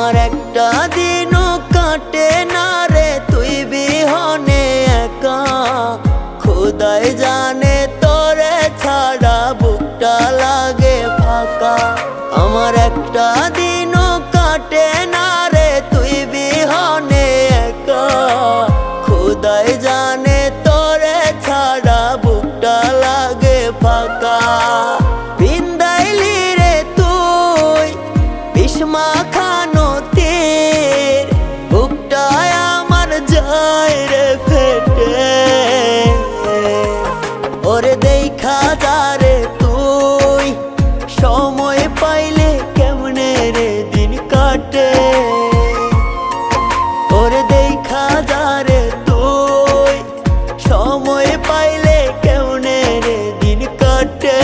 আমার একটা দিনও কাটে না রে তুই বিহনে একা। খোদাই জানে তোরে ছাড়া বুকটা লাগে ফাঁকা। আমার একটা দিনও কাটে না রে তুই বিহনে একা। খোদাই জানে তোরে ছাড়া বুকটা লাগে ফাঁকা। বিন্দাইলি রে তুই বিস্মা খানো তীর, বুকটায় আমার যায় রে ফেটে। ওরে দেখা যা রে তুই সময় পাইলে কেমনে রে দিন কাটে। ওরে দেখা যা রে তুই সময় পাইলে কেমনে রে দিন কাটে।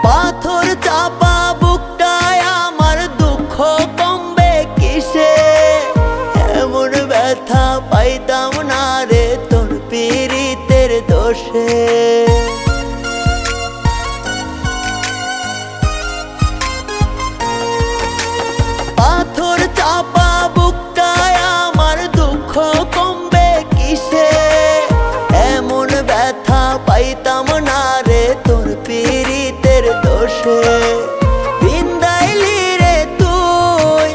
পাথর চাপা বুকটায় আমার দুঃখ কমবে কিসে। এমন ব্যথা পাইতাম না রে তোর পীড়িতের দোষে। পাথর চাপা বুকটায় আমার দুঃখ কমবে কিসে। এমন ব্যথা পাইতাম না রে তোর পীড়িতের দোষে। বিন্দাইলি রে তুই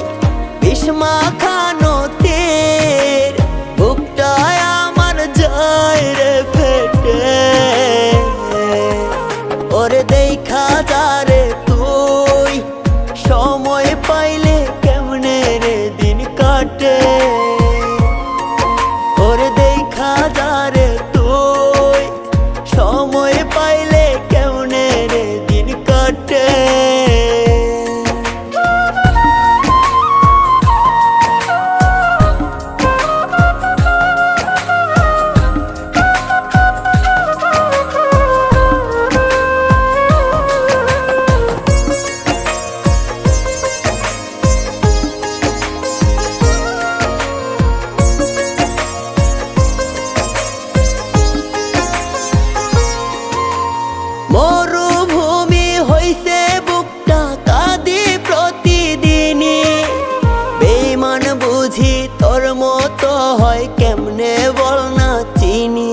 বিস্মা খানো তীর, বুকটায় আমার যায় রে ফেটে। ওরে দেখা যা রে তুই সময় পাইলে কেমনে রে দিন কাটে। ওরে দেখা যা রে তুই সময় পাইলে কেমনে রে দিন কাটে। মরুভূমি হইছে বুকটা কাঁদি প্রতিদিনই। বেঈমান বুঝি তোর মতো হয় কেমনে বল না চিনি।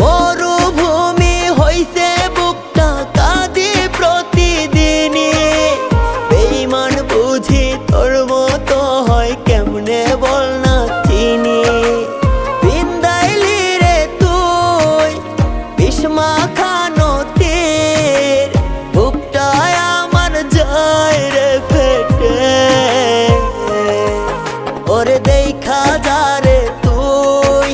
মরুভূমি হইছে বুকটা কাঁদি প্রতিদিনই। বেঈমান বুঝি তোর মতো হয় কেমনে বল না চিনি। বিন্দাইলি রে তুই বিস্মা খানো তীর, বুকটায় আমার যায় রে ফেটে। ওরে দেখা যা রে তুই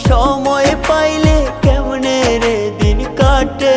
সময় পাইলে কেমনে রে দিন কাটে।